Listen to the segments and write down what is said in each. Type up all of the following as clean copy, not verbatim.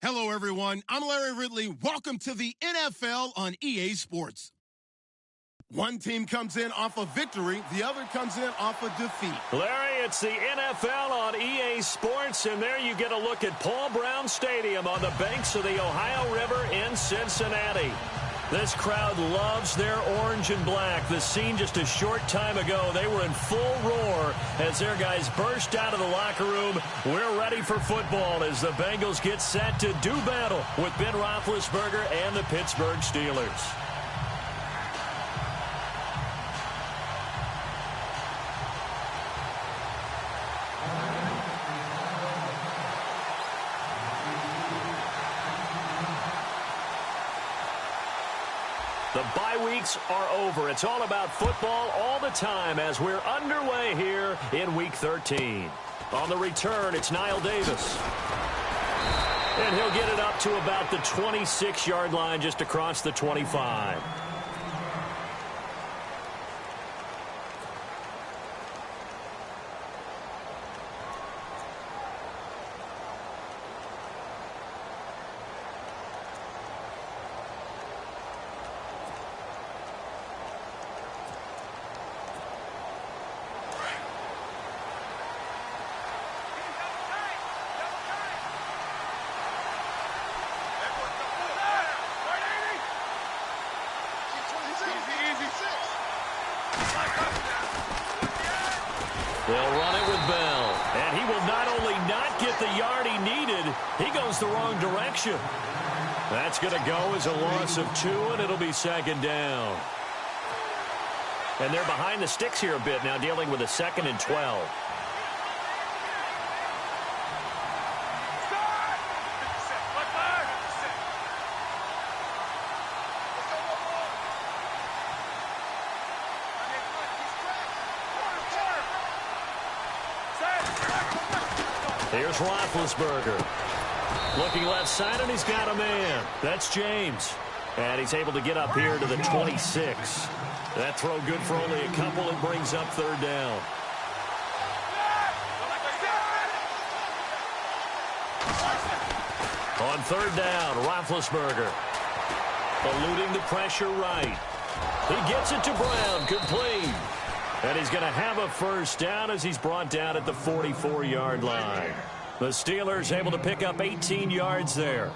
Hello, everyone. I'm Larry Ridley. Welcome to the NFL on EA Sports. One team comes in off a victory. The other comes in off a defeat. Larry, it's the NFL on EA Sports, and there you get a look at Paul Brown Stadium on the banks of the Ohio River in Cincinnati. This crowd loves their orange and black. The scene just a short time ago, they were in full roar as their guys burst out of the locker room. We're ready for football as the Bengals get set to do battle with Ben Roethlisberger and the Pittsburgh Steelers. The bye weeks are over. It's all about football all the time as we're underway here in Week 13. On the return, it's Niall Davis. And he'll get it up to about the 26-yard line just across the 25. They'll run it with Bell. And he will not only not get the yard he needed, he goes the wrong direction. That's going to go as a loss of 2, and it'll be second down. And they're behind the sticks here a bit now, dealing with a 2nd and 12. Here's Roethlisberger. Looking left side, and he's got a man. That's James. And he's able to get up here to the 26. That throw good for only a couple and brings up third down. On third down, Roethlisberger. Eluding the pressure right. He gets it to Brown, complete. And he's going to have a first down as he's brought down at the 44-yard line. The Steelers able to pick up 18 yards there.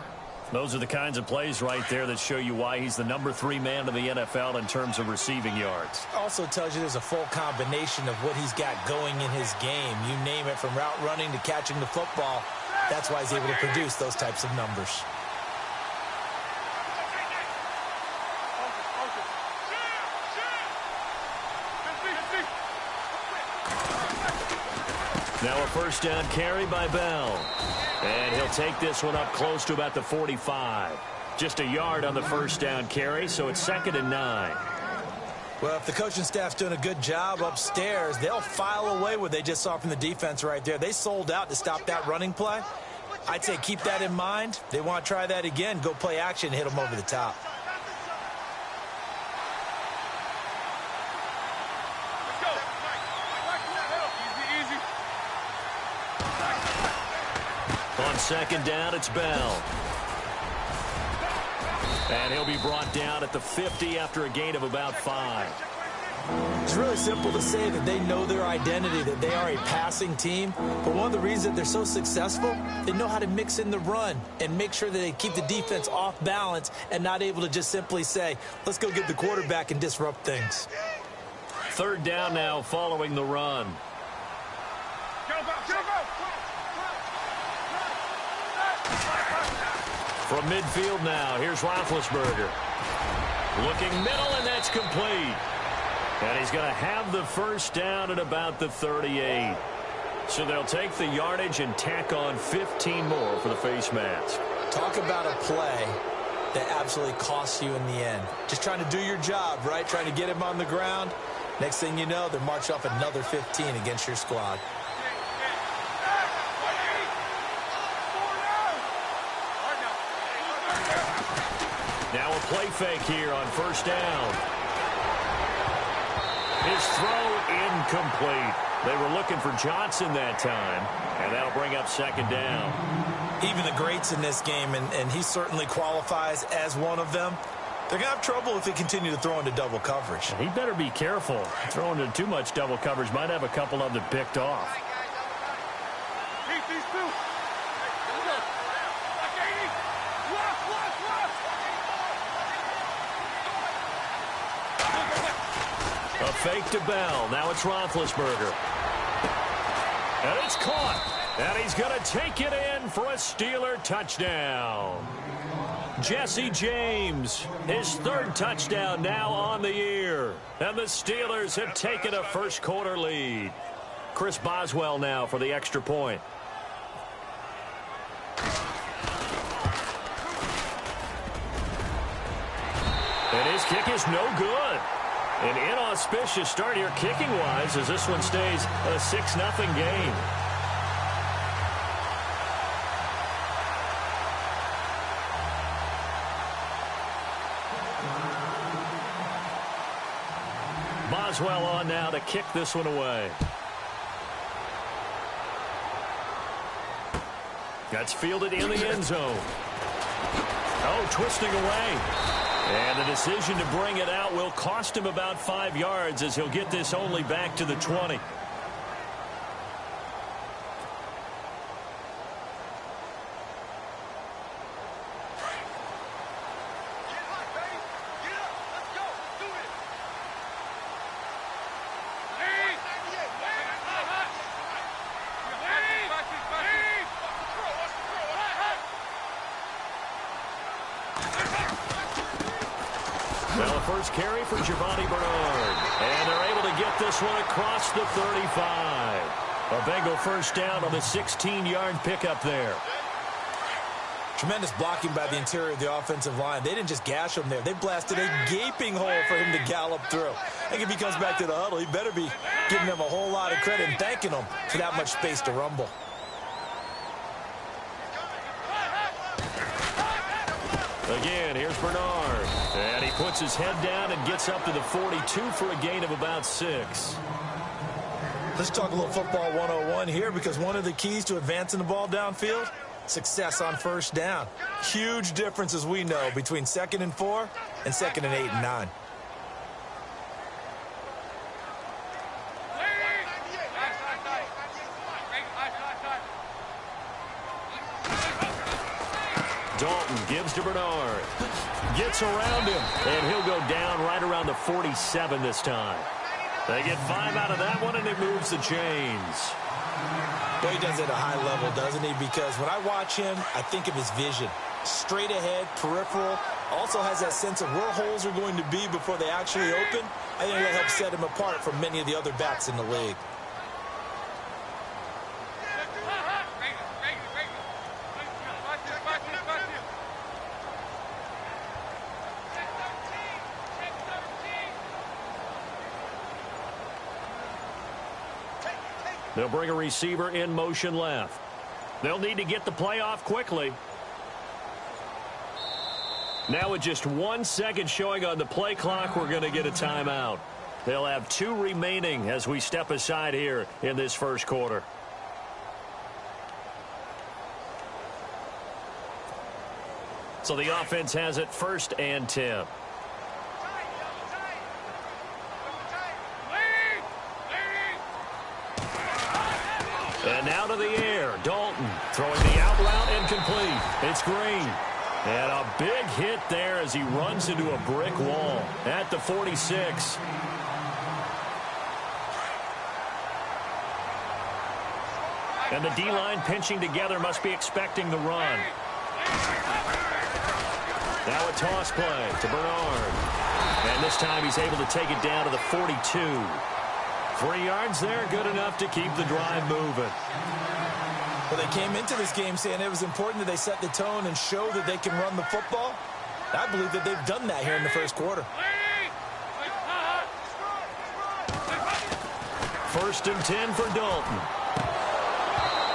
Those are the kinds of plays right there that show you why he's the number 3 man in the NFL in terms of receiving yards. Also tells you there's a full combination of what he's got going in his game. You name it, from route running to catching the football. That's why he's able to produce those types of numbers. Now a first down carry by Bell. And he'll take this one up close to about the 45. Just a yard on the first down carry, so it's 2nd and 9. Well, if the coaching staff's doing a good job upstairs, they'll file away what they just saw from the defense right there. They sold out to stop that running play. I'd say keep that in mind. They want to try that again, go play action, hit them over the top. On second down, it's Bell. And he'll be brought down at the 50 after a gain of about 5. It's really simple to say that they know their identity, that they are a passing team. But one of the reasons they're so successful, they know how to mix in the run and make sure that they keep the defense off balance and not able to just simply say, let's go get the quarterback and disrupt things. Third down now following the run. From midfield now, here's Roethlisberger. Looking middle, and that's complete. And he's going to have the first down at about the 38. So they'll take the yardage and tack on 15 more for the face mask. Talk about a play that absolutely costs you in the end. Just trying to do your job, right? Trying to get him on the ground. Next thing you know, they're marching off another 15 against your squad. Now a play fake here on first down. His throw incomplete. They were looking for Johnson that time, and that'll bring up second down. Even the greats in this game, and he certainly qualifies as one of them, they're going to have trouble if they continue to throw into double coverage. He better be careful. Throwing into too much double coverage might have a couple of them picked off. A fake to Bell. Now it's Roethlisberger. And it's caught. And he's going to take it in for a Steeler touchdown. Jesse James, his third touchdown now on the year. And the Steelers have taken a first-quarter lead. Chris Boswell now for the extra point. And his kick is no good. An inauspicious start here kicking-wise as this one stays a 6-0 game. Boswell on now to kick this one away. That's fielded in the end zone. Oh, twisting away. And the decision to bring it out will cost him about 5 yards as he'll get this only back to the 20. Well, the first carry for Giovanni Bernard. And they're able to get this one across the 35. A Bengal first down on the 16-yard pickup there. Tremendous blocking by the interior of the offensive line. They didn't just gash him there. They blasted a gaping hole for him to gallop through. I think if he comes back to the huddle, he better be giving them a whole lot of credit and thanking them for that much space to rumble. Again, here's Bernard. And he puts his head down and gets up to the 42 for a gain of about 6. Let's talk a little football 101 here, because one of the keys to advancing the ball downfield, success on first down. Huge difference, as we know, between 2nd and 4 and 2nd and 8 and 9. Dalton gives to Bernard. Gets around him, and he'll go down right around the 47 this time. They get 5 out of that one, and it moves the chains. Well, he does it at a high level, doesn't he? Because when I watch him, I think of his vision. Straight ahead, peripheral. Also has that sense of where holes are going to be before they actually open. I think that helps set him apart from many of the other backs in the league. They'll bring a receiver in motion left. They'll need to get the play off quickly. Now with just 1 second showing on the play clock, we're going to get a timeout. They'll have 2 remaining as we step aside here in this first quarter. So the offense has it 1st and 10. And now to the air. Dalton throwing the out route incomplete. It's Green. And a big hit there as he runs into a brick wall at the 46. And the D-line pinching together must be expecting the run. Now a toss play to Bernard. And this time he's able to take it down to the 42. 3 yards there, good enough to keep the drive moving. Well, they came into this game saying it was important that they set the tone and show that they can run the football. I believe that they've done that here in the first quarter. 1st and 10 for Dalton.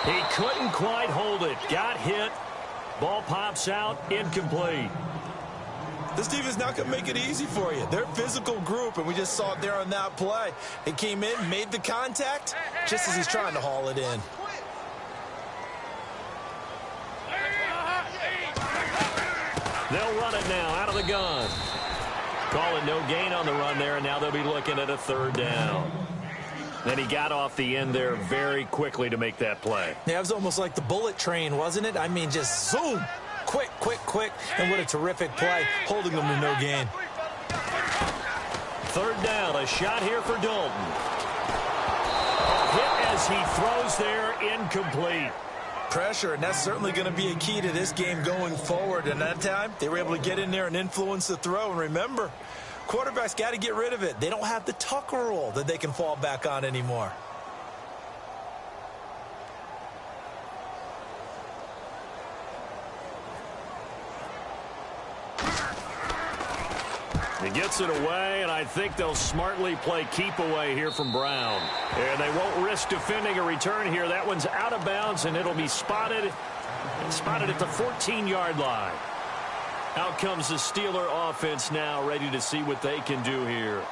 He couldn't quite hold it. Got hit. Ball pops out, incomplete. This team is not going to make it easy for you. They're a physical group, and we just saw it there on that play. He came in, made the contact, just as he's trying to haul it in. They'll run it now out of the gun. Call it no gain on the run there, and now they'll be looking at a third down. Then he got off the end there very quickly to make that play. Yeah, it was almost like the bullet train, wasn't it? I mean, just zoom. Quick, quick, quick. And what a terrific play, holding them to no gain. Third down, a shot here for Dalton. A hit as he throws there, incomplete. Pressure, and that's certainly going to be a key to this game going forward. And that time, they were able to get in there and influence the throw. And remember, quarterbacks got to get rid of it. They don't have the Tucker rule that they can fall back on anymore. He gets it away, and I think they'll smartly play keep away here from Brown. And they won't risk defending a return here. That one's out of bounds, and it'll be spotted at the 14-yard line. Out comes the Steeler offense now, ready to see what they can do here.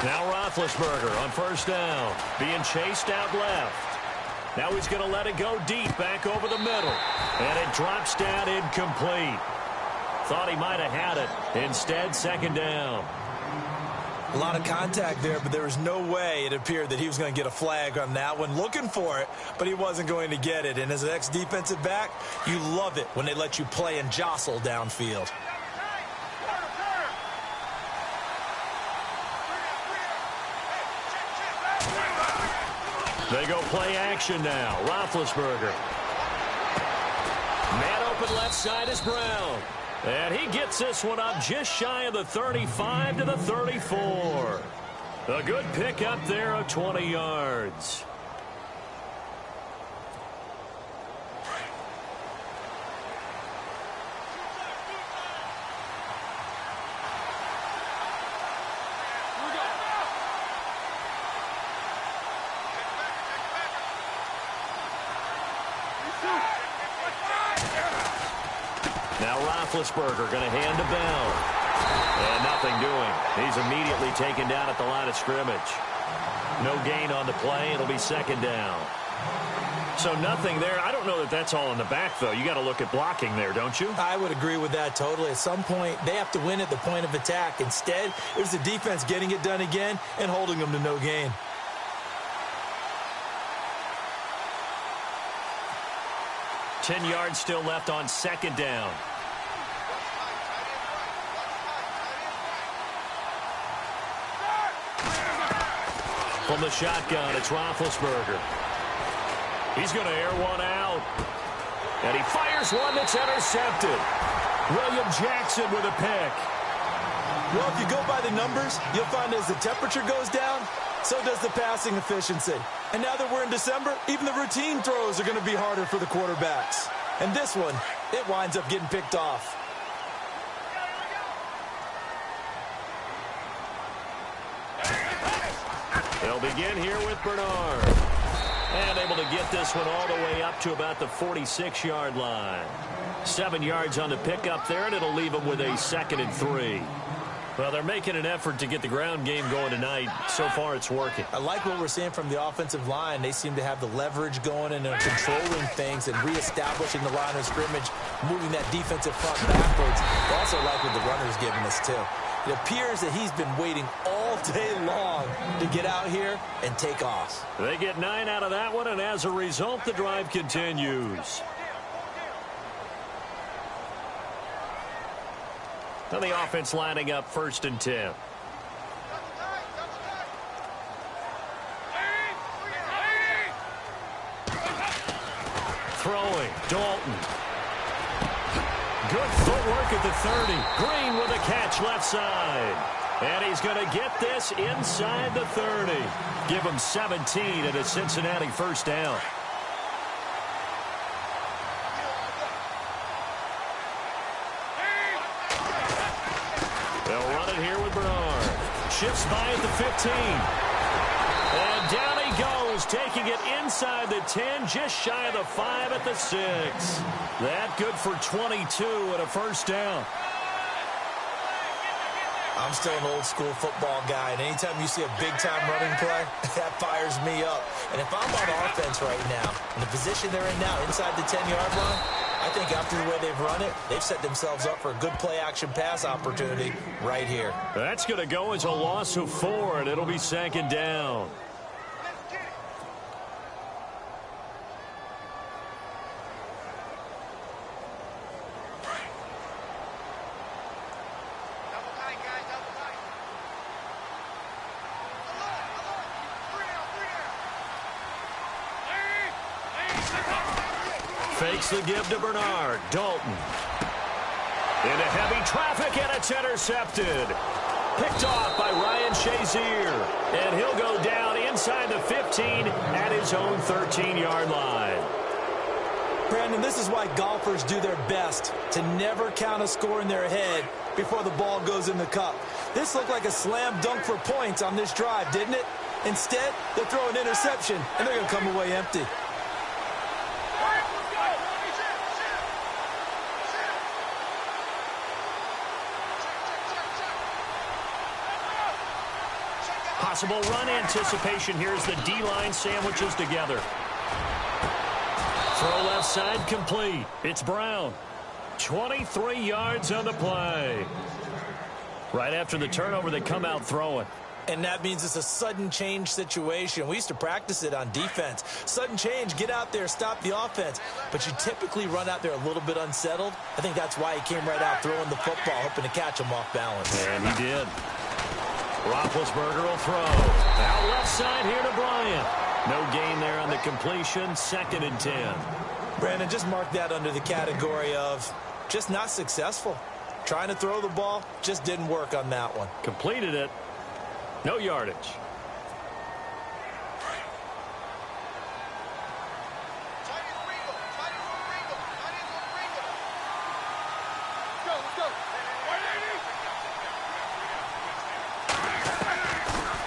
Now Roethlisberger on first down, being chased out left. Now he's going to let it go deep, back over the middle. And it drops down incomplete. Thought he might have had it. Instead, second down. A lot of contact there, but there was no way it appeared that he was going to get a flag on that one. Looking for it, but he wasn't going to get it. And as an ex-defensive back, you love it when they let you play and jostle downfield. They go play action now. Roethlisberger. Man open left side is Brown. And he gets this one up just shy of the 35 to the 34. A good pickup there of 20 yards. Now Roethlisberger going to hand to Bell. And nothing doing. He's immediately taken down at the line of scrimmage. No gain on the play. It'll be second down. So nothing there. I don't know that that's all in the back, though. You got to look at blocking there, don't you? I would agree with that totally. At some point, they have to win at the point of attack. Instead, it was the defense getting it done again and holding them to no gain. Ten yards still left on second down. From the shotgun, it's Roethlisberger. He's going to air one out. And he fires one that's intercepted. William Jackson with a pick. Well, if you go by the numbers, you'll find as the temperature goes down, so does the passing efficiency. And now that we're in December, even the routine throws are going to be harder for the quarterbacks. And this one, it winds up getting picked off. They'll begin here with Bernard. And able to get this one all the way up to about the 46-yard line. 7 yards on the pickup there, and it'll leave them with a 2nd and 3. Well, they're making an effort to get the ground game going tonight. So far, it's working. I like what we're seeing from the offensive line. They seem to have the leverage going and are controlling things and reestablishing the line of scrimmage, moving that defensive front backwards. I also like what the runner's giving us, too. It appears that he's been waiting all day long to get out here and take off. They get 9 out of that one, and as a result, the drive continues. Now the offense lining up 1st and 10. Throwing, Dalton. Good footwork at the 30. Green with a catch left side. And he's going to get this inside the 30. Give him 17 and a Cincinnati first down. They'll run it here with Bernard. Shifts by at the 15. And down he goes, taking it inside the 10, just shy of the 5 at the 6. That good for 22 and a first down. I'm still an old-school football guy, and anytime you see a big-time running play, that fires me up. And if I'm on offense right now, in the position they're in now, inside the 10-yard line, I think after the way they've run it, they've set themselves up for a good play-action pass opportunity right here. That's going to go as a loss of 4, and it'll be second down. Fakes the give to Bernard. Dalton. Into heavy traffic, and it's intercepted. Picked off by Ryan Shazier. And he'll go down inside the 15 at his own 13-yard line. Brandon, this is why golfers do their best to never count a score in their head before the ball goes in the cup. This looked like a slam dunk for points on this drive, didn't it? Instead, they'll throw an interception, and they're going to come away empty. Possible run anticipation here as the D-line sandwiches together. Throw left side complete. It's Brown. 23 yards on the play. Right after the turnover, they come out throwing. And that means it's a sudden change situation. We used to practice it on defense. Sudden change, get out there, stop the offense. But you typically run out there a little bit unsettled. I think that's why he came right out throwing the football, hoping to catch him off balance. And he did. Roethlisberger will throw. Out left side here to Bryant. No gain there on the completion. 2nd and 10. Brandon, just mark that under the category of just not successful. Trying to throw the ball, just didn't work on that one. Completed it. No yardage.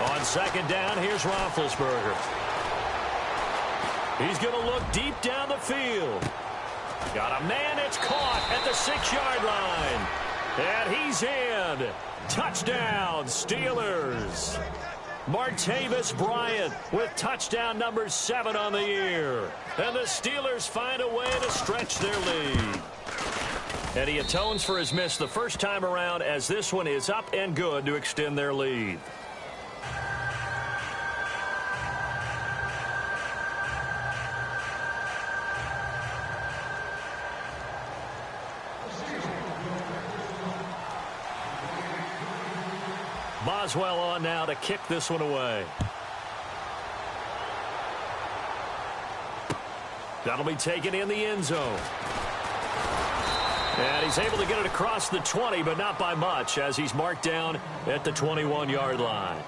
On 2nd down, here's Roethlisberger. He's going to look deep down the field. Got a man, it's caught at the 6-yard line. And he's in. Touchdown, Steelers. Martavis Bryant with touchdown number 7 on the year. And the Steelers find a way to stretch their lead. And he atones for his miss the first time around as this one is up and good to extend their lead. Boswell on now to kick this one away. That'll be taken in the end zone. And he's able to get it across the 20, but not by much, as he's marked down at the 21-yard line.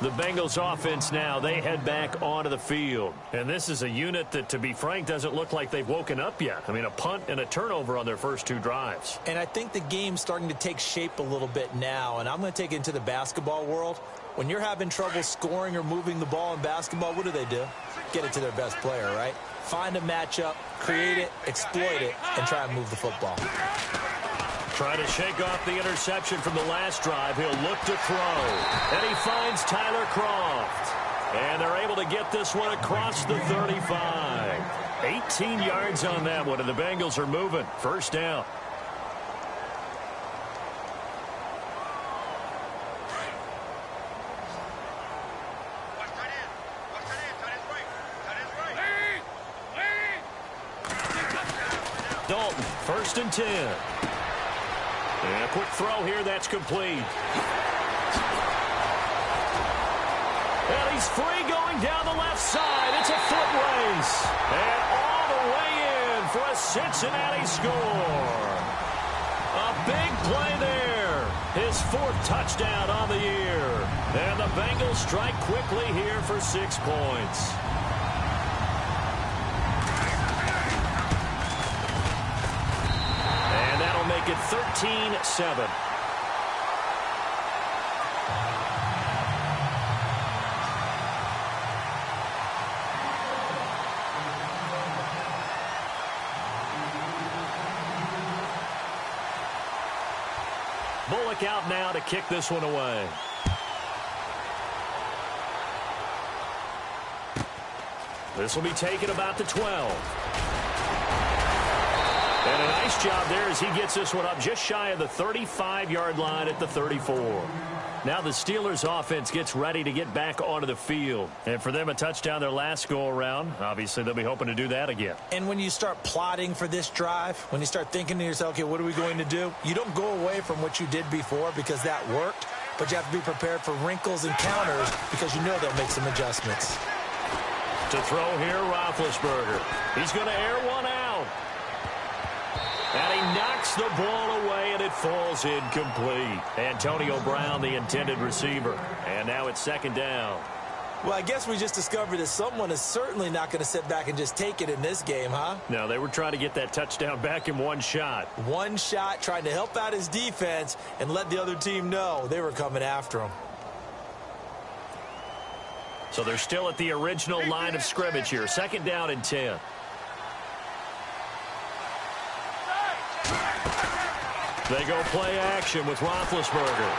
The Bengals offense now, they head back onto the field. And this is a unit that, to be frank, doesn't look like they've woken up yet. I mean, a punt and a turnover on their first 2 drives. And I think the game's starting to take shape a little bit now, and I'm going to take it into the basketball world. When you're having trouble scoring or moving the ball in basketball, what do? Get it to their best player, right? Find a matchup, create it, exploit it, and try and move the football. Trying to shake off the interception from the last drive. He'll look to throw. And he finds Tyler Croft. And they're able to get this one across the 35. 18 yards on that one, and the Bengals are moving. First down. Dalton, 1st and 10. And a quick throw here, that's complete. And he's free going down the left side. It's a foot race. And all the way in for a Cincinnati score. A big play there. His 4th touchdown on the year. And the Bengals strike quickly here for 6 points. And that'll make it 13-7. Bullock out now to kick this one away. This will be taken about the 12. And a nice job there as he gets this one up just shy of the 35-yard line at the 34. Now the Steelers offense gets ready to get back onto the field. And for them, a touchdown their last go-around. Obviously, they'll be hoping to do that again. And when you start plotting for this drive, when you start thinking to yourself, okay, what are we going to do? You don't go away from what you did before because that worked, but you have to be prepared for wrinkles and counters because you know they'll make some adjustments. To throw here, Roethlisberger. He's going to air one out. And he knocks the ball away, and it falls incomplete. Antonio Brown, the intended receiver. And now it's 2nd down. Well, I guess we just discovered that someone is certainly not going to sit back and just take it in this game, huh? No, they were trying to get that touchdown back in one shot. One shot, trying to help out his defense and let the other team know they were coming after him. So they're still at the original line of scrimmage here. 2nd down and 10. They go play action with Roethlisberger.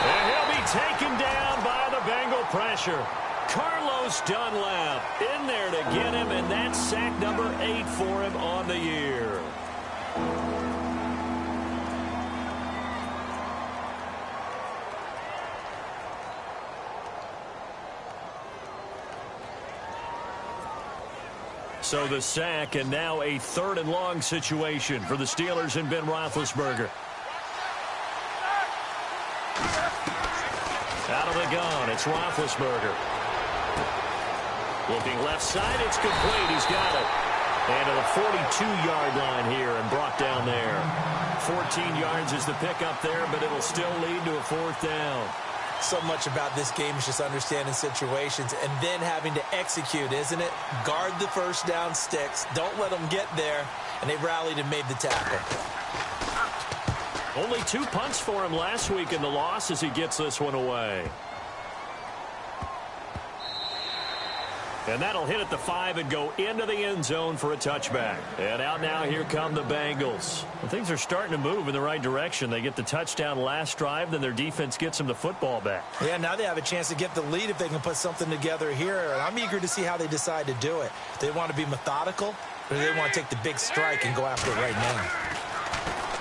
And he'll be taken down by the Bengal pressure. Carlos Dunlap in there to get him, and that's sack number 8 for him on the year. So the sack, and now a 3rd and long situation for the Steelers and Ben Roethlisberger. Out of the gun, it's Roethlisberger. Looking left side, it's complete. He's got it. And to the 42-yard line here and brought down there. 14 yards is the pickup there, but it'll still lead to a 4th down. So much about this game is just understanding situations and then having to execute, isn't it? Guard the first down sticks. Don't let them get there. And they rallied and made the tackle. Only 2 punts for him last week in the loss as he gets this one away. And that'll hit at the 5 and go into the end zone for a touchback. And out now, here come the Bengals. Well, things are starting to move in the right direction. They get the touchdown last drive, then their defense gets them the football back. Yeah, now they have a chance to get the lead if they can put something together here. And I'm eager to see how they decide to do it. They want to be methodical, or they want to take the big strike and go after it right now.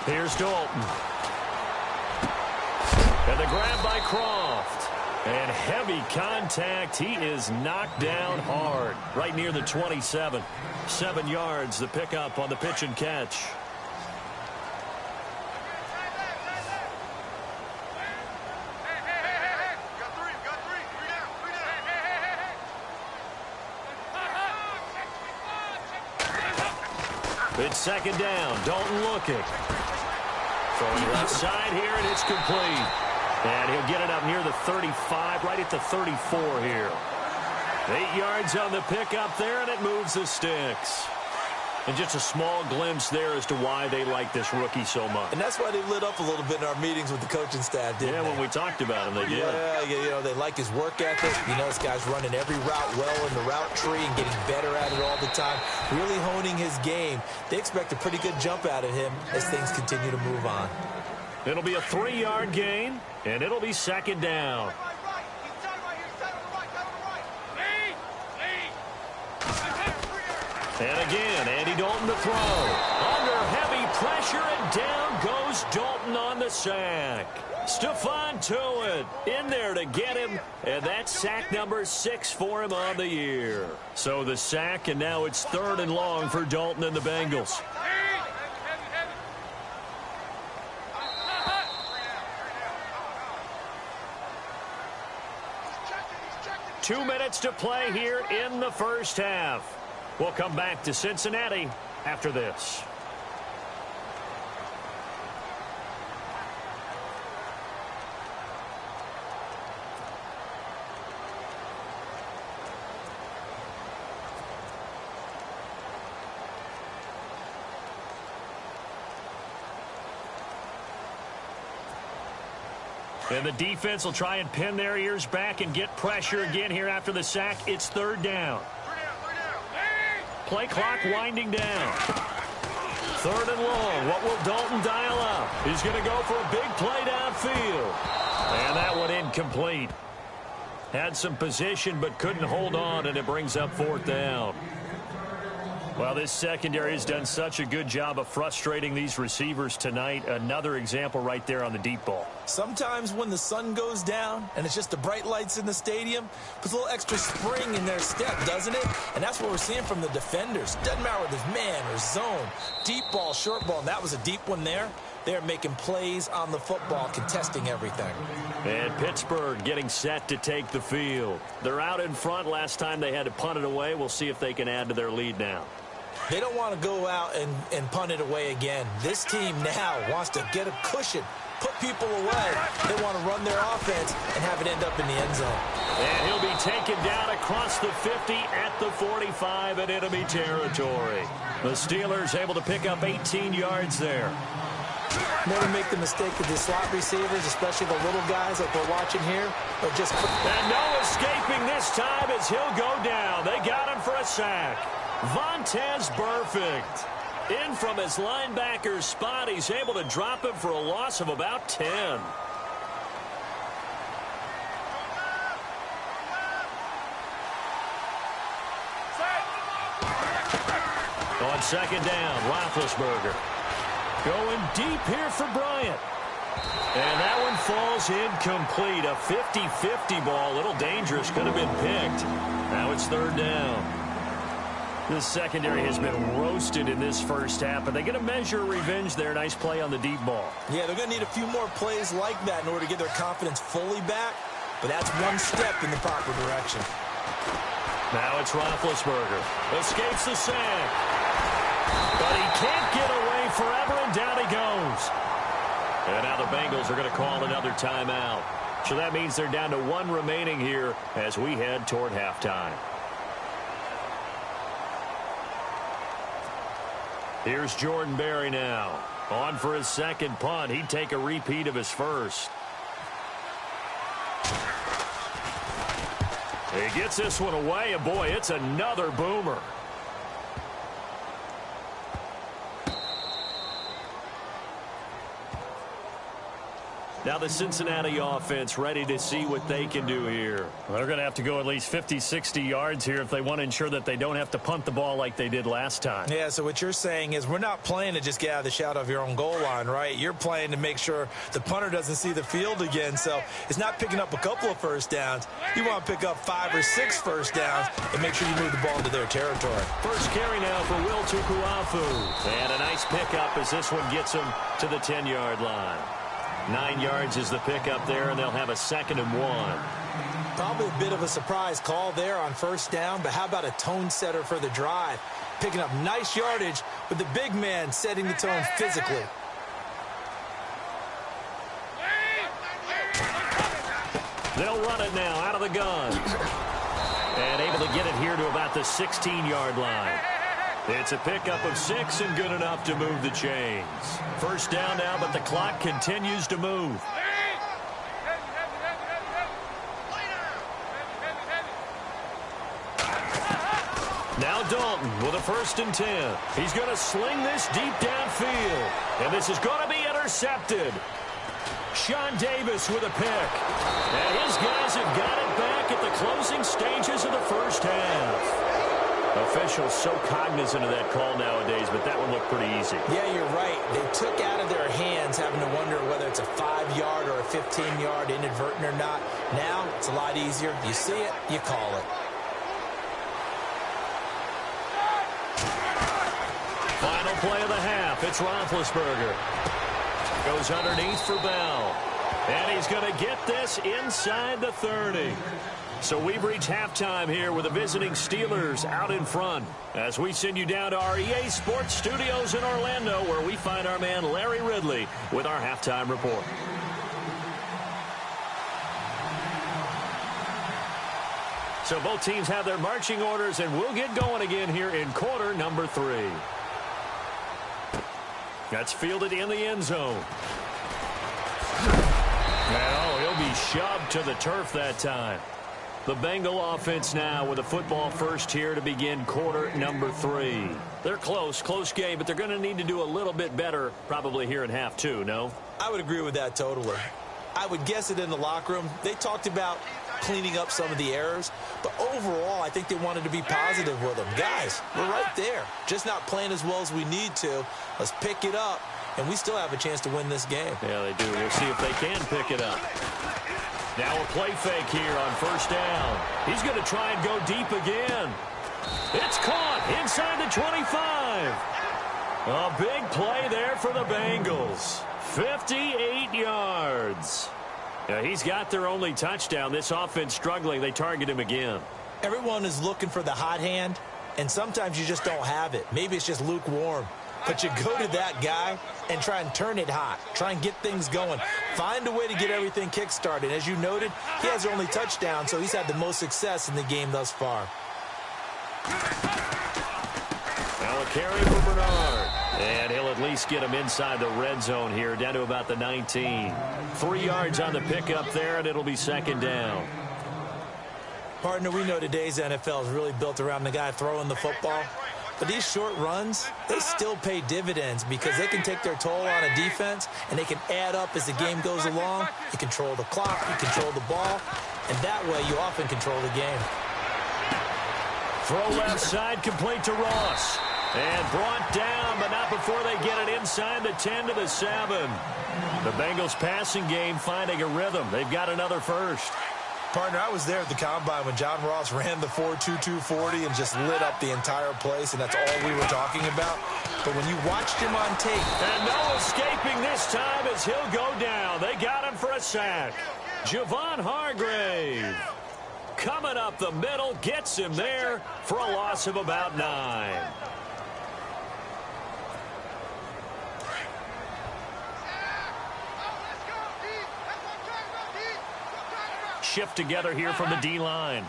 Here's Dalton. And the grab by Croft. And heavy contact. He is knocked down hard. Right near the 27. 7 yards, the pickup on the pitch and catch. It's 2nd down. Dalton looking. Throwing left side here, and it's complete. And he'll get it up near the 35, right at the 34 here. 8 yards on the pickup there, and it moves the sticks. And just a small glimpse there as to why they like this rookie so much. And that's why they lit up a little bit in our meetings with the coaching staff, didn't they? Yeah, when we talked about him, they did. Yeah, you know, they like his work ethic. You know, this guy's running every route well in the route tree and getting better at it all the time, really honing his game. They expect a pretty good jump out of him as things continue to move on. It'll be a 3-yard gain, and it'll be 2nd down. And again, Andy Dalton to throw. Under heavy pressure, and down goes Dalton on the sack. Stephon Tuitt in there to get him, and that's sack number 6 for him on the year. So the sack, and now it's 3rd and long for Dalton and the Bengals. Two minutes to play here in the first half. We'll come back to Cincinnati after this. And the defense will try and pin their ears back and get pressure again here after the sack. It's third down. Play clock winding down. Third and long. What will Dalton dial up? He's going to go for a big play downfield. And that one incomplete. Had some position but couldn't hold on, and it brings up fourth down. Well, this secondary has done such a good job of frustrating these receivers tonight. Another example right there on the deep ball. Sometimes when the sun goes down and it's just the bright lights in the stadium, puts a little extra spring in their step, doesn't it? And that's what we're seeing from the defenders. Doesn't matter whether it's man or zone, deep ball, short ball, and that was a deep one there. They're making plays on the football, contesting everything. And Pittsburgh getting set to take the field. They're out in front. Last time they had to punt it away. We'll see if they can add to their lead now. They don't want to go out and punt it away again. This team now wants to get a cushion, put people away. They want to run their offense and have it end up in the end zone. And he'll be taken down across the 50 at the 45 in enemy territory. The Steelers able to pick up 18 yards there. Never make the mistake of the slot receivers, especially the little guys like we're watching here. Or just and no escaping this time as he'll go down. They got him for a sack. Vontaze Burfict in from his linebacker spot. He's able to drop him for a loss of about 10. On second down, Roethlisberger going deep here for Bryant. And that one falls incomplete. A 50-50 ball. A little dangerous. Could have been picked. Now it's third down. This secondary has been roasted in this first half, but they get a measure of revenge there. Nice play on the deep ball. Yeah, they're going to need a few more plays like that in order to get their confidence fully back, but that's one step in the proper direction. Now it's Roethlisberger. Escapes the sack. But he can't get away forever, and down he goes. And now the Bengals are going to call another timeout. So that means they're down to one remaining here as we head toward halftime. Here's Jordan Berry now. On for his second punt. He'd take a repeat of his first. He gets this one away, and boy, it's another boomer. Now the Cincinnati offense ready to see what they can do here. Well, they're going to have to go at least 50, 60 yards here if they want to ensure that they don't have to punt the ball like they did last time. Yeah, so what you're saying is we're not playing to just get out of the shadow of your own goal line, right? You're playing to make sure the punter doesn't see the field again. So it's not picking up a couple of first downs. You want to pick up 5 or 6 first downs and make sure you move the ball into their territory. First carry now for Will Tukuafu. And a nice pickup as this one gets him to the 10-yard line. 9 yards is the pickup there, and they'll have a 2nd and 1. Probably a bit of a surprise call there on first down, but how about a tone setter for the drive? Picking up nice yardage with the big man setting the tone physically. They'll run it now out of the gun. And able to get it here to about the 16-yard line. It's a pickup of 6 and good enough to move the chains. First down now, but the clock continues to move. Now Dalton with a 1st and 10. He's going to sling this deep downfield. And this is going to be intercepted. Sean Davis with a pick. And his guys have got it back at the closing stages of the first half. Officials so cognizant of that call nowadays, but that one looked pretty easy. Yeah, you're right. They took out of their hands having to wonder whether it's a 5-yard or a 15-yard inadvertent or not. Now, it's a lot easier. You see it, you call it. Final play of the half. It's Roethlisberger. Goes underneath for Bell. And he's going to get this inside the 30. So we've reached halftime here with the visiting Steelers out in front as we send you down to our EA Sports Studios in Orlando where we find our man Larry Ridley with our halftime report. So both teams have their marching orders, and we'll get going again here in quarter number 3. That's fielded in the end zone. Now He's shoved to the turf that time. The Bengal offense now with a football first here to begin quarter number 3. They're close game, but they're going to need to do a little bit better probably here in half 2, no? I would agree with that totally. I would guess it in the locker room. They talked about cleaning up some of the errors, but overall, I think they wanted to be positive with them. Guys, we're right there. Just not playing as well as we need to. Let's pick it up, and we still have a chance to win this game. Yeah, they do. We'll see if they can pick it up. Now a play fake here on first down. He's going to try and go deep again. It's caught inside the 25. A big play there for the Bengals. 58 yards. Now, he's got their only touchdown. This offense struggling. They target him again. Everyone is looking for the hot hand, and sometimes you just don't have it. Maybe it's just lukewarm. But you go to that guy and try and turn it hot. Try and get things going. Find a way to get everything kick-started. As you noted, he has their only touchdown, so he's had the most success in the game thus far. Now a carry for Bernard. And he'll at least get him inside the red zone here, down to about the 19. 3 yards on the pickup there, and it'll be second down. Partner, we know today's NFL is really built around the guy throwing the football. But these short runs, they still pay dividends because they can take their toll on a defense, and they can add up as the game goes along. You control the clock, you control the ball, and that way you often control the game. Throw left side, complete to Ross. And brought down, but not before they get it inside the 10 to the 7. The Bengals passing game finding a rhythm. They've got another first. Partner, I was there at the Combine when John Ross ran the 4.22 40 and just lit up the entire place, and that's all we were talking about. But when you watched him on tape... And no escaping this time as he'll go down. They got him for a sack. Javon Hargrave coming up the middle, gets him there for a loss of about 9. Shift together here from the D-line.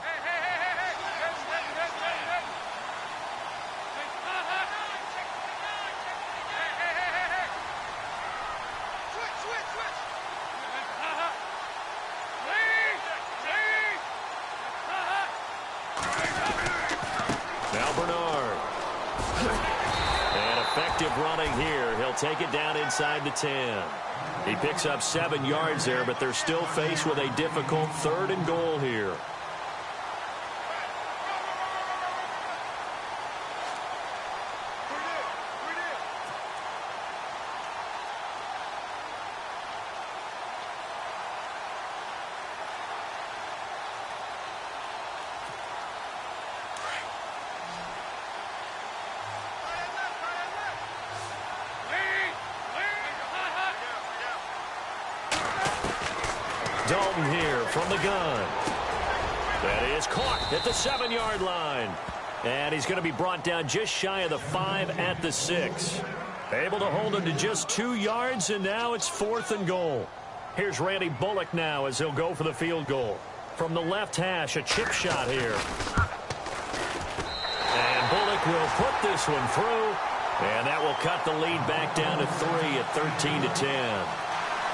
Now Bernard. And effective running here. He'll take it down inside the 10. He picks up 7 yards there, but they're still faced with a difficult 3rd and goal here. Dalton here from the gun. That is caught at the 7-yard line. And he's going to be brought down just shy of the 5 at the 6. Able to hold him to just 2 yards, and now it's 4th and goal. Here's Randy Bullock now as he'll go for the field goal. From the left hash, a chip shot here. And Bullock will put this one through, and that will cut the lead back down to 3 at 13-10.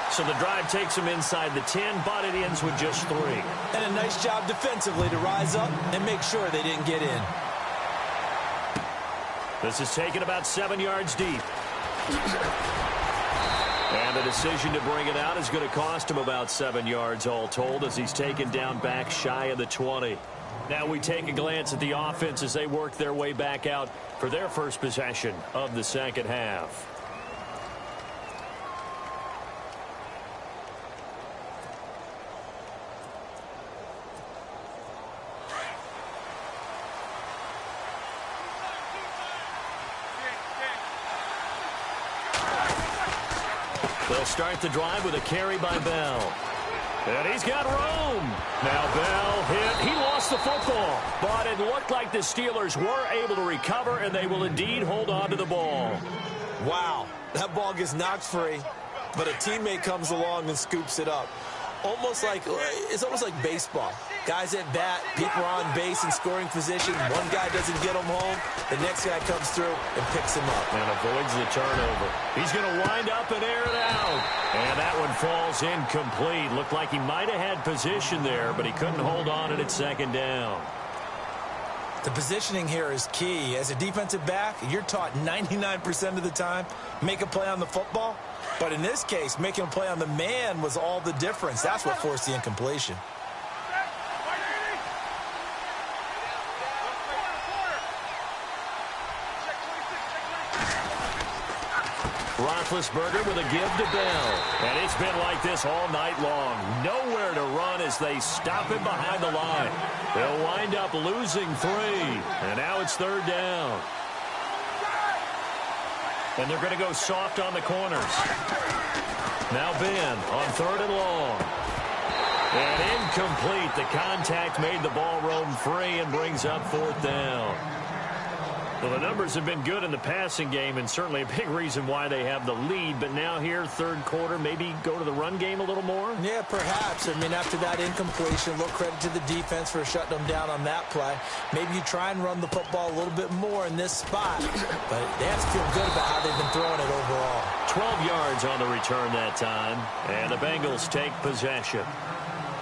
So the drive takes them inside the 10, but it ends with just 3. And a nice job defensively to rise up and make sure they didn't get in. This is taken about 7 yards deep. And the decision to bring it out is going to cost him about 7 yards all told as he's taken down back shy of the 20. Now we take a glance at the offense as they work their way back out for their first possession of the second half. They'll start the drive with a carry by Bell. And he's got room. Now Bell hit. He lost the football. But it looked like the Steelers were able to recover, and they will indeed hold on to the ball. Wow. That ball gets knocked free, but a teammate comes along and scoops it up. almost like baseball. Guys at bat, people are on base in scoring position. One guy doesn't get him home. The next guy comes through and picks him up. And avoids the turnover. He's going to wind up and air it out. And that one falls incomplete. Looked like he might have had position there, but he couldn't hold on at second down. The positioning here is key. As a defensive back, you're taught 99% of the time, make a play on the football. But in this case, making a play on the man was all the difference. That's what forced the incompletion. Roethlisberger with a give to Bell. And it's been like this all night long. Nowhere to run as they stop him behind the line. They'll wind up losing 3. And now it's third down. And they're going to go soft on the corners. Now Ben on third and long. And incomplete. The contact made the ball roam free and brings up fourth down. Well, the numbers have been good in the passing game, and certainly a big reason why they have the lead. But now here, third quarter, maybe go to the run game a little more? Yeah, perhaps. I mean, after that incompletion, a little credit to the defense for shutting them down on that play. Maybe you try and run the football a little bit more in this spot. But they have to feel good about how they've been throwing it overall. 12 yards on the return that time, and the Bengals take possession.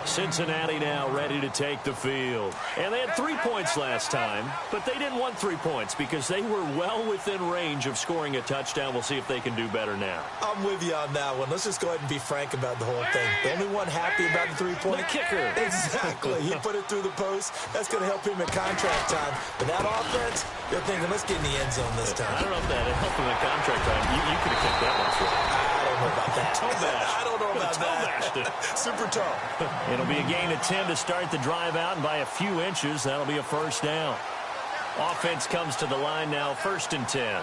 Cincinnati now ready to take the field. And they had 3 points last time, but they didn't want 3 points because they were well within range of scoring a touchdown. We'll see if they can do better now. I'm with you on that one. Let's just go ahead and be frank about the whole thing. The only one happy about the 3-point? The kicker. Exactly. He put it through the post. That's going to help him at contract time. But that offense, they're thinking, let's get in the end zone this time. I don't know if that helped him at contract time. You could have kicked that one for him. I don't know about that. I don't know about that. Super tall. It'll be a gain of 10 to start the drive out, and by a few inches, that'll be a first down. Offense comes to the line now, 1st and 10.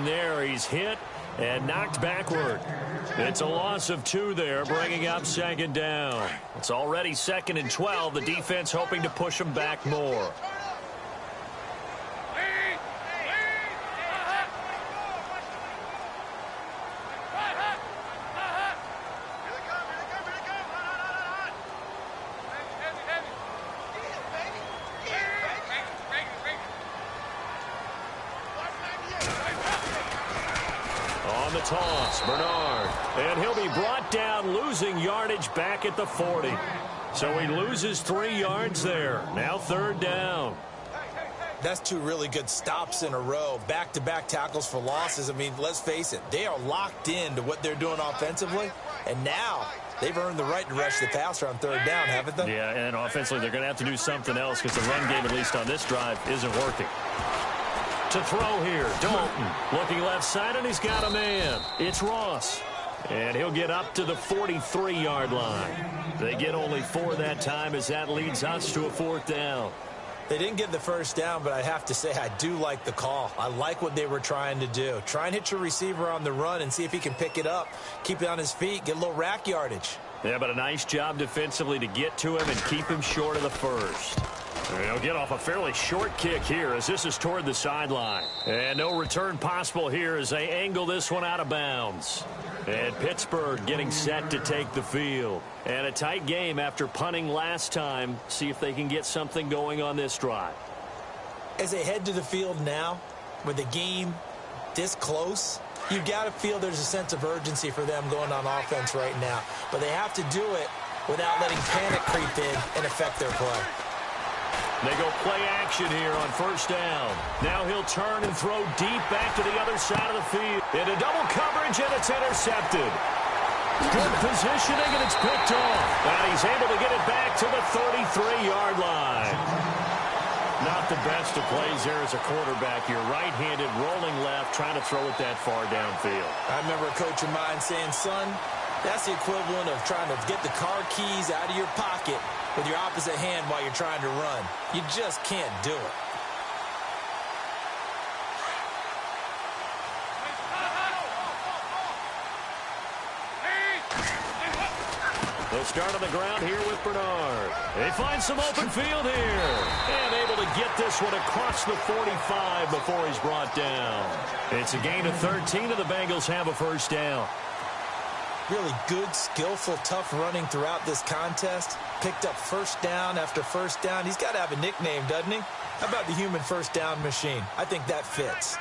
There, he's hit and knocked backward. It's a loss of 2 there, bringing up second down. It's already 2nd and 12. The defense hoping to push them back more. Toss, Bernard, and he'll be brought down, losing yardage back at the 40. So he loses 3 yards there. Now third down. That's 2 really good stops in a row. Back-to-back tackles for losses. I mean, let's face it, they are locked into what they're doing offensively, and now they've earned the right to rush the passer on third down, haven't they? Yeah, and offensively they're going to have to do something else because the run game, at least on this drive, isn't working. To throw here, Dalton looking left side, and he's got a man. It's Ross, and he'll get up to the 43-yard line. They get only 4 that time as that leads us to a 4th down. They didn't get the first down, but I have to say I do like the call. I like what they were trying to do. Try and hit your receiver on the run and see if he can pick it up, keep it on his feet, get a little rack yardage. Yeah, but a nice job defensively to get to him and keep him short of the first. They'll get off a fairly short kick here as this is toward the sideline. And no return possible here as they angle this one out of bounds. And Pittsburgh getting set to take the field. And a tight game after punting last time. See if they can get something going on this drive. As they head to the field now, with the game this close, you've got to feel there's a sense of urgency for them going on offense right now. But they have to do it without letting panic creep in and affect their play. They go play action here on first down. Now he'll turn and throw deep back to the other side of the field. Into double coverage, and it's intercepted. Good positioning, and it's picked off. And he's able to get it back to the 33-yard line. Not the best of plays there as a quarterback. You're right-handed, rolling left, trying to throw it that far downfield. I remember a coach of mine saying, son, that's the equivalent of trying to get the car keys out of your pocket with your opposite hand while you're trying to run. You just can't do it. They'll start on the ground here with Bernard. They find some open field here. And able to get this one across the 45 before he's brought down. It's a gain of 13, and the Bengals have a first down. Really good, skillful, tough running throughout this contest. Picked up first down after first down. He's got to have a nickname, doesn't he? How about the human first down machine? I think that fits.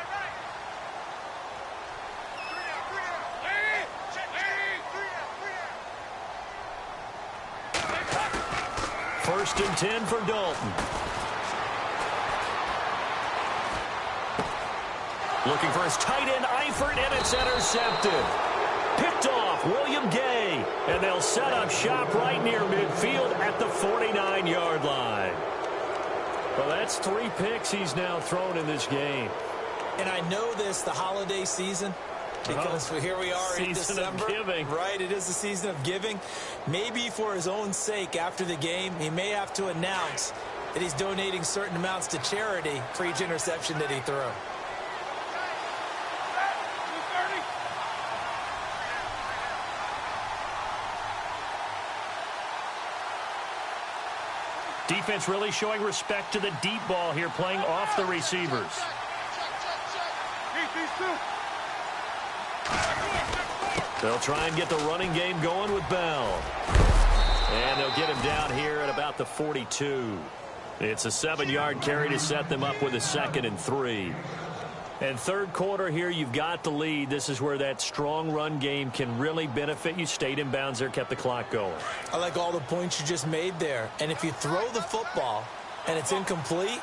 First and 10 for Dalton. Looking for his tight end, Eifert, and it's intercepted. Picked off, William Gay. And they'll set up shop right near midfield at the 49-yard line. Well, that's 3 picks he's now thrown in this game. And I know this, the holiday season, because here we are in December. Season of giving. Right, it is the season of giving. Maybe for his own sake after the game, he may have to announce that he's donating certain amounts to charity for each interception that he threw. Defense really showing respect to the deep ball here, playing off the receivers. They'll try and get the running game going with Bell. And they'll get him down here at about the 42. It's a 7-yard carry to set them up with a 2nd and 3. And third quarter here, you've got the lead. This is where that strong run game can really benefit you. Stayed in bounds there, kept the clock going. I like all the points you just made there. And if you throw the football and it's incomplete,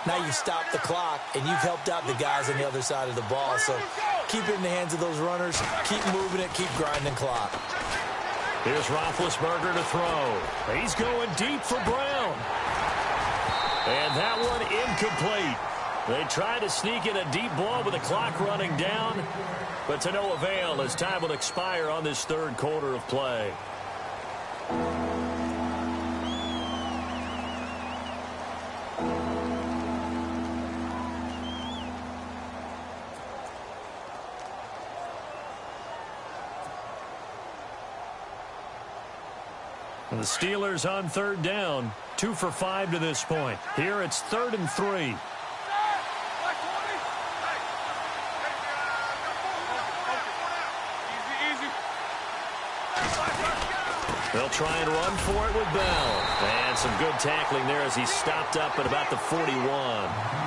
now you stop the clock and you've helped out the guys on the other side of the ball. So keep it in the hands of those runners. Keep moving it. Keep grinding clock. Here's Roethlisberger to throw. He's going deep for Brown. And that one incomplete. They try to sneak in a deep ball with the clock running down, but to no avail as time will expire on this third quarter of play. And the Steelers on third down, 2 for 5 to this point. Here it's 3rd and 3. They'll try and run for it with Bell. And some good tackling there as he stopped up at about the 41.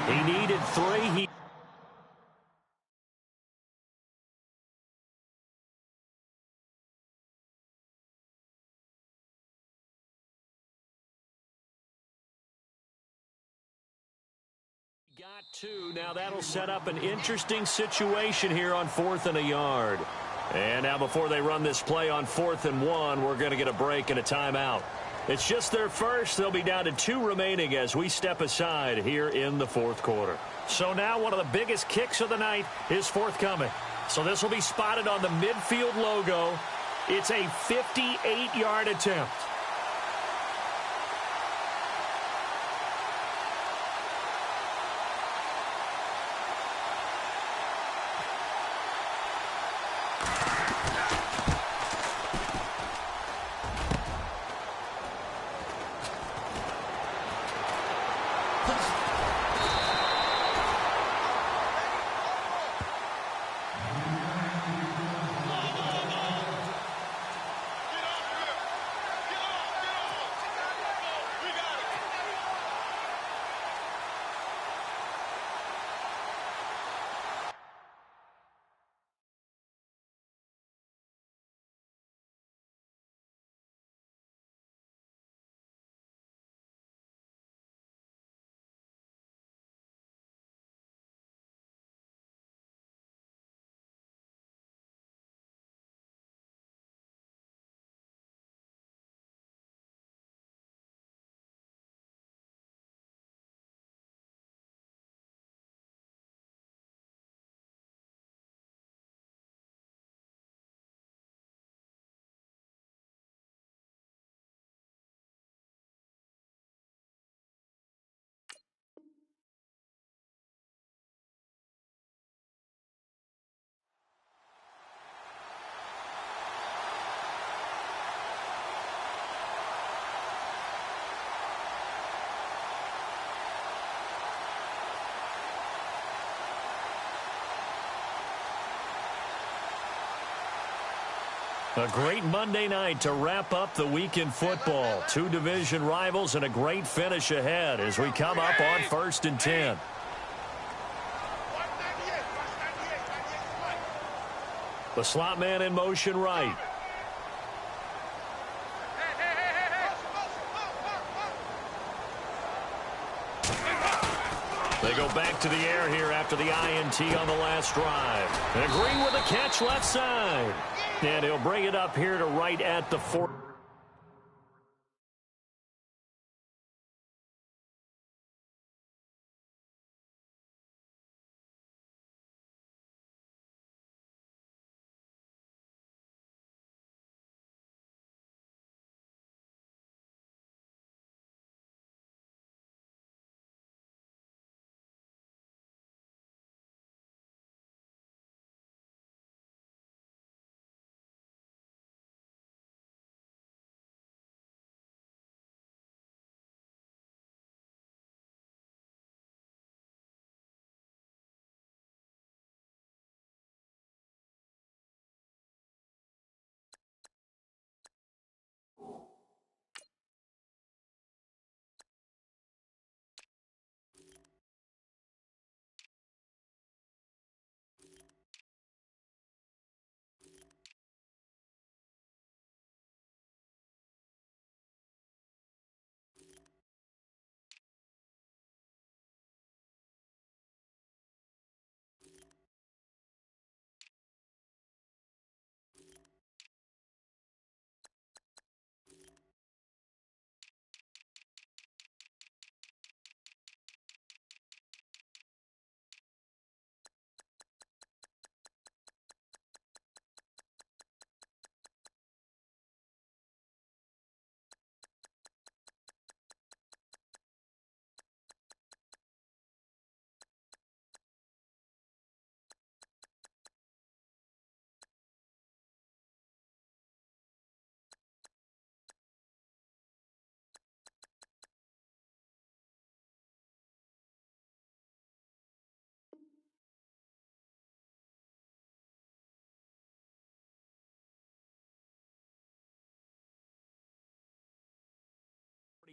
He needed 3. He got 2. Now that'll set up an interesting situation here on 4th and a yard. And now before they run this play on 4th and 1, we're going to get a break and a timeout. It's just their first. They'll be down to 2 remaining as we step aside here in the 4th quarter. So now one of the biggest kicks of the night is forthcoming. So this will be spotted on the midfield logo. It's a 58-yard attempt. A great Monday night to wrap up the week in football. Two division rivals and a great finish ahead as we come up on 1st and 10. The slot man in motion right. They go back to the air here after the INT on the last drive. And Green with a catch left side. And he'll bring it up here to right at the 4.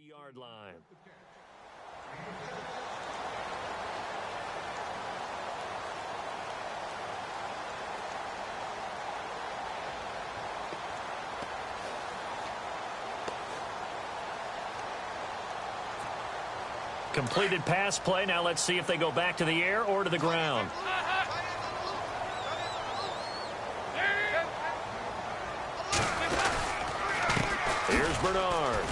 Yard line. Completed pass play. Now let's see if they go back to the air or to the ground. Here's Bernard.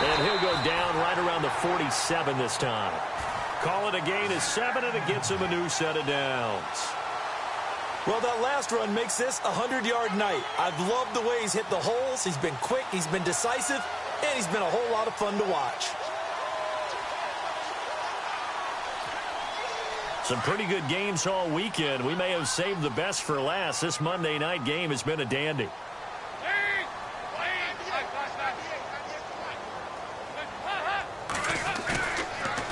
And he'll go down right around the 47 this time. Call it a gain of 7, and it gets him a new set of downs. Well, that last run makes this a 100-yard night. I've loved the way he's hit the holes. He's been quick, he's been decisive, and he's been a whole lot of fun to watch. Some pretty good games all weekend. We may have saved the best for last. This Monday night game has been a dandy.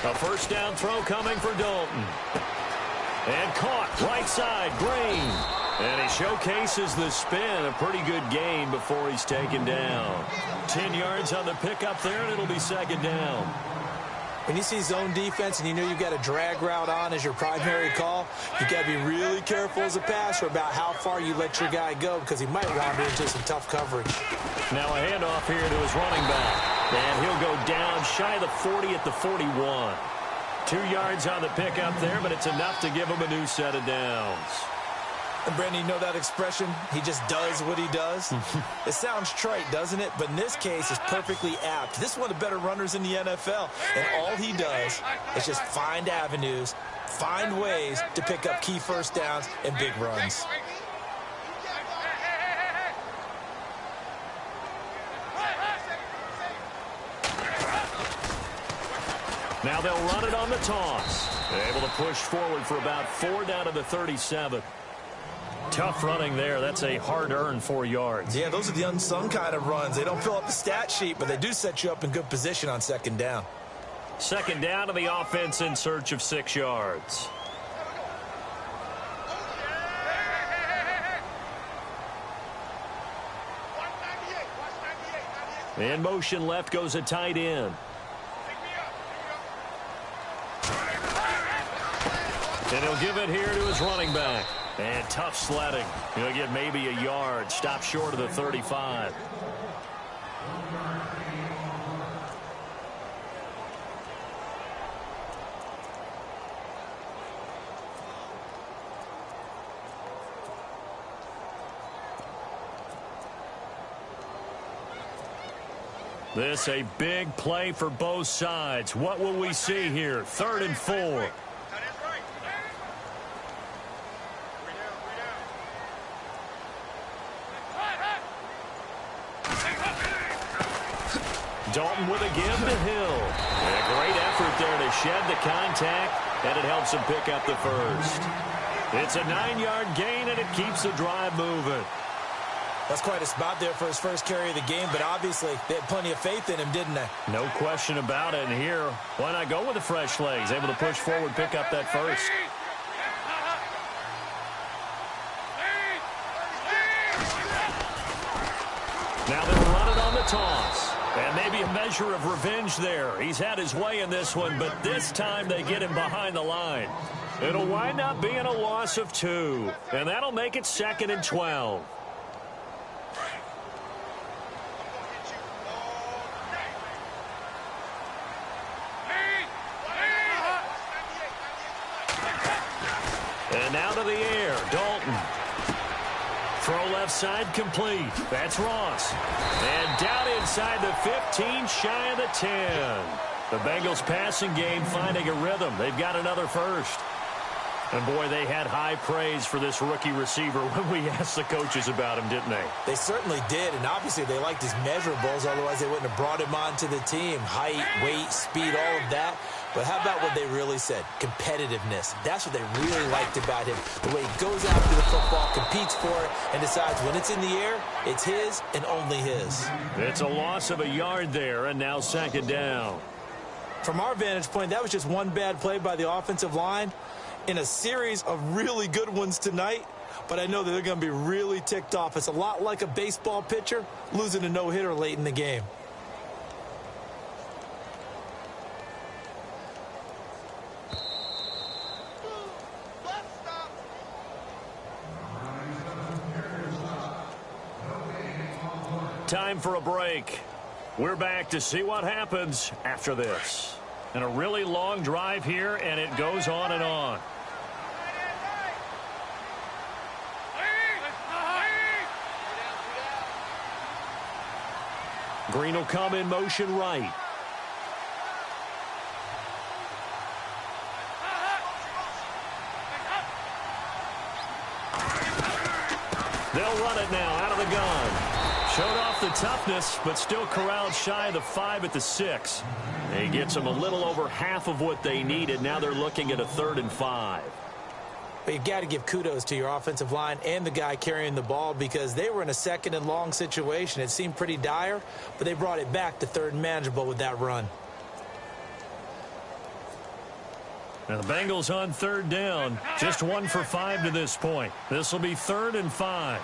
A first down throw coming for Dalton. And caught right side, Green. And he showcases the spin. A pretty good gain before he's taken down. 10 yards on the pickup there, and it'll be 2nd down. When you see zone defense and you know you've got a drag route on as your primary call, you've got to be really careful as a passer about how far you let your guy go because he might wander into some tough coverage. Now a handoff here to his running back. And he'll go down shy of the 40 at the 41. 2 yards on the pickup there, but it's enough to give him a new set of downs. And Brandon, you know that expression? He just does what he does? It sounds trite, doesn't it? But in this case, it's perfectly apt. This is one of the better runners in the NFL. And all he does is just find avenues, find ways to pick up key first downs and big runs. Now they'll run it on the toss. Able to push forward for about 4 down to the 37. Tough running there. That's a hard-earned 4 yards. Yeah, those are the unsung kind of runs. They don't fill up the stat sheet, but they do set you up in good position on 2nd down. 2nd down to the offense in search of 6 yards. In motion left goes a tight end. And he'll give it here to his running back. And tough sledding. He'll get maybe a yard. Stop short of the 35. This a big play for both sides. What will we see here? 3rd and 4. Dalton with a give to Hill. And a great effort there to shed the contact, and it helps him pick up the first. It's a 9-yard gain, and it keeps the drive moving. That's quite a spot there for his first carry of the game, but obviously they had plenty of faith in him, didn't they? No question about it. And here, why not go with the fresh legs? Able to push forward, pick up that first. Now they'll run it on the toss. And maybe a measure of revenge there. He's had his way in this one, but this time they get him behind the line. It'll wind up being a loss of 2. And that'll make it 2nd and 12. And now to the air, Dalton. Throw left side complete. That's Ross. And down inside the 15, shy of the 10. The Bengals passing game finding a rhythm. They've got another first. And, boy, they had high praise for this rookie receiver when we asked the coaches about him, didn't they? They certainly did, and obviously they liked his measurables. Otherwise, they wouldn't have brought him onto the team. Height, weight, speed, all of that. But how about what they really said? Competitiveness. That's what they really liked about him. The way he goes after the football, competes for it, and decides when it's in the air, it's his and only his. It's a loss of a yard there, and now 2nd down. From our vantage point, that was just one bad play by the offensive line in a series of really good ones tonight. But I know that they're going to be really ticked off. It's a lot like a baseball pitcher losing a no-hitter late in the game. Time for a break. We're back to see what happens after this. And a really long drive here, and it goes on and on. Green will come in motion right. They'll run it now out of the gun. Showed off the toughness, but still corralled shy of the 5 at the 6. He gets them a little over half of what they needed. Now they're looking at a 3rd and 5. But you've got to give kudos to your offensive line and the guy carrying the ball because they were in a 2nd and long situation. It seemed pretty dire, but they brought it back to 3rd and manageable with that run. Now the Bengals on 3rd down. Just 1 for 5 to this point. This will be 3rd and 5.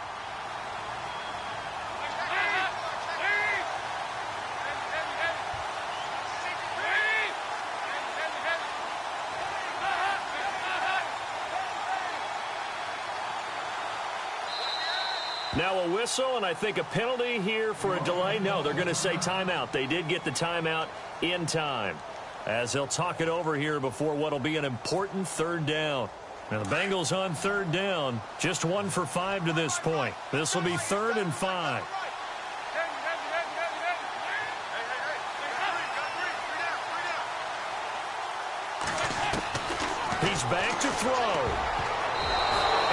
Now a whistle, and I think a penalty here for a delay. No, they're going to say timeout. They did get the timeout in time, as they'll talk it over here before what will be an important 3rd down. Now the Bengals on 3rd down, just 1 for 5 to this point. This will be 3rd and 5. He's back to throw.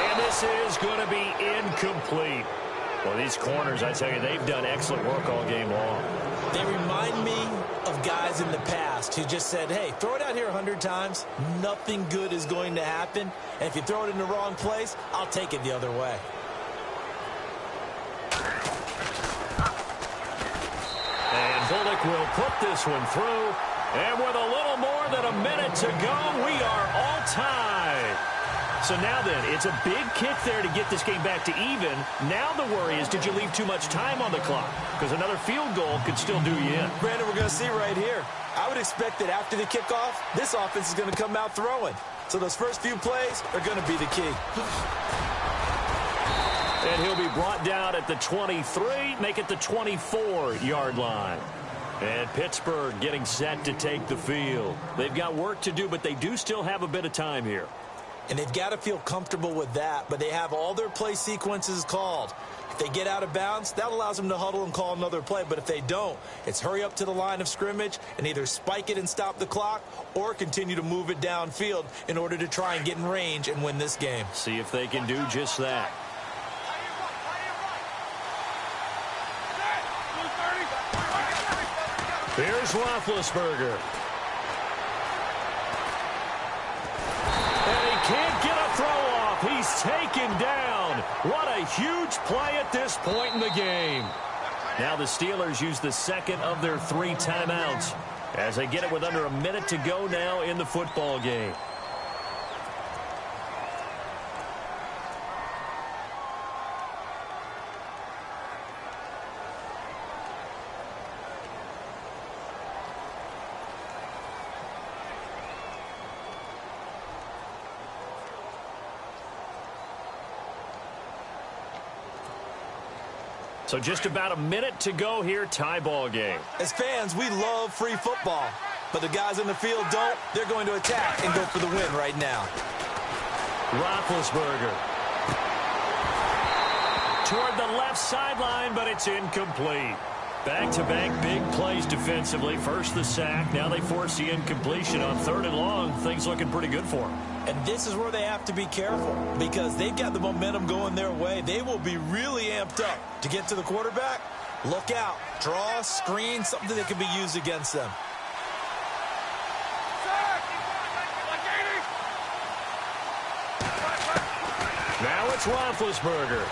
And this is going to be incomplete. Well, these corners, I tell you, they've done excellent work all game long. They remind me of guys in the past who just said, hey, throw it out here 100 times. Nothing good is going to happen. And if you throw it in the wrong place, I'll take it the other way. And Bullock will put this one through. And with a little more than a minute to go, we are all tied. So now then, it's a big kick there to get this game back to even. Now the worry is, did you leave too much time on the clock? Because another field goal could still do you in. Brandon, we're going to see right here. I would expect that after the kickoff, this offense is going to come out throwing. So those first few plays are going to be the key. And he'll be brought down at the 23, make it the 24-yard line. And Pittsburgh getting set to take the field. They've got work to do, but they do still have a bit of time here. And they've got to feel comfortable with that, but they have all their play sequences called. If they get out of bounds, that allows them to huddle and call another play. But if they don't, it's hurry up to the line of scrimmage and either spike it and stop the clock or continue to move it downfield in order to try and get in range and win this game. See if they can do just that. Here's Roethlisberger. And he can't get a throw off. He's taken down. What a huge play at this point in the game. Now the Steelers use the second of their 3 timeouts as they get it with under a minute to go now in the football game. So just about a minute to go here, tie ball game. As fans, we love free football, but the guys in the field don't. They're going to attack and go for the win right now. Roethlisberger. Toward the left sideline, but it's incomplete. Back-to-back big plays defensively. First the sack, now they force the incompletion on 3rd and long. Things looking pretty good for them. And this is where they have to be careful because they've got the momentum going their way. They will be really amped up to get to the quarterback. Look out. Draw, screen, something that can be used against them. Now it's Roethlisberger.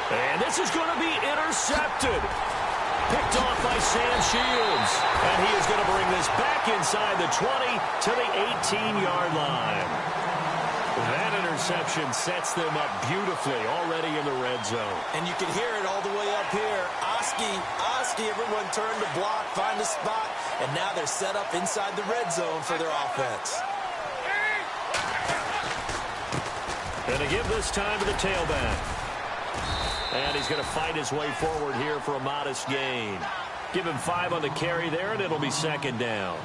And this is going to be intercepted. Picked off by Sam Shields. And he is going to bring this back inside the 20 to the 18-yard line. That interception sets them up beautifully already in the red zone. And you can hear it all the way up here. Oski, everyone turned to block, find a spot, and now they're set up inside the red zone for their offense. And to give this time to the tailback. And he's going to fight his way forward here for a modest gain. Give him 5 on the carry there, and it'll be 2nd down.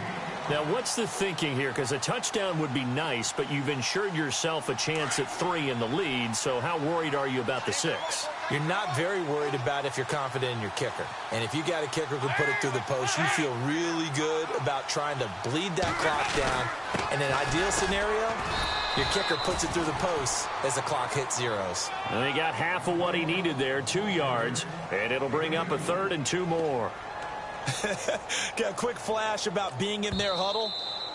Now, what's the thinking here? Because a touchdown would be nice, but you've ensured yourself a chance at 3 in the lead, so how worried are you about the 6? You're not very worried about if you're confident in your kicker. And if you got a kicker who can put it through the post, you feel really good about trying to bleed that clock down. In an ideal scenario, your kicker puts it through the post as the clock hits zeros. And he got half of what he needed there, 2 yards, and it'll bring up a 3rd and 2 more. Got a quick flash about being in their huddle.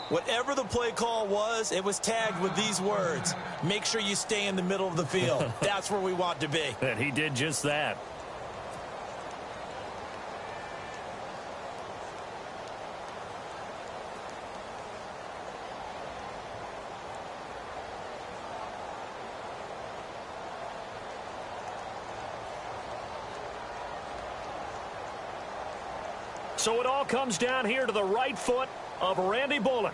Whatever the play call was, it was tagged with these words. Make sure you stay in the middle of the field. That's where we want to be. And he did just that. So it all comes down here to the right foot of Randy Bullock.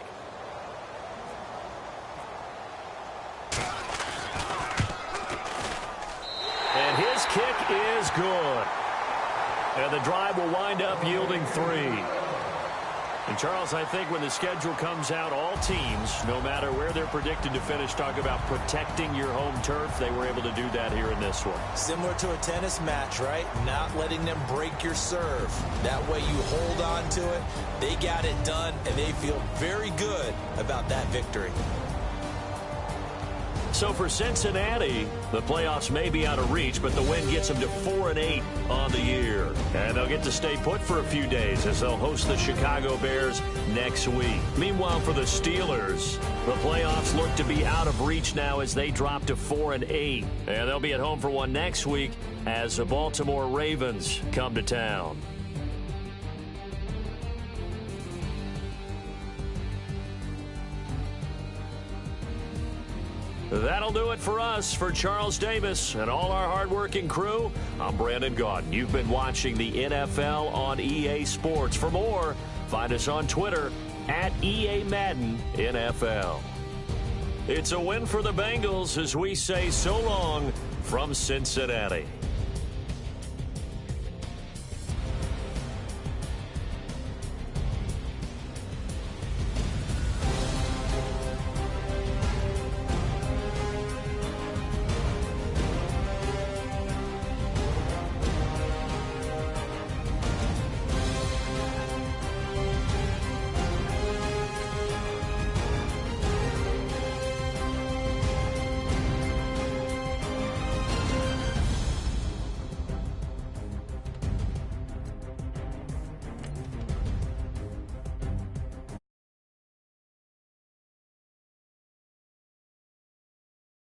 And his kick is good. And the drive will wind up yielding 3. And, Charles, I think when the schedule comes out, all teams, no matter where they're predicted to finish, talk about protecting your home turf. They were able to do that here in this one. Similar to a tennis match, right? Not letting them break your serve. That way you hold on to it. They got it done, and they feel very good about that victory. So for Cincinnati, the playoffs may be out of reach, but the win gets them to 4-8 on the year. And they'll get to stay put for a few days as they'll host the Chicago Bears next week. Meanwhile, for the Steelers, the playoffs look to be out of reach now as they drop to 4-8. And they'll be at home for one next week as the Baltimore Ravens come to town. That'll do it for us. For Charles Davis and all our hardworking crew, I'm Brandon Gaudin. You've been watching the NFL on EA Sports. For more, find us on Twitter at EA Madden NFL. It's a win for the Bengals as we say so long from Cincinnati.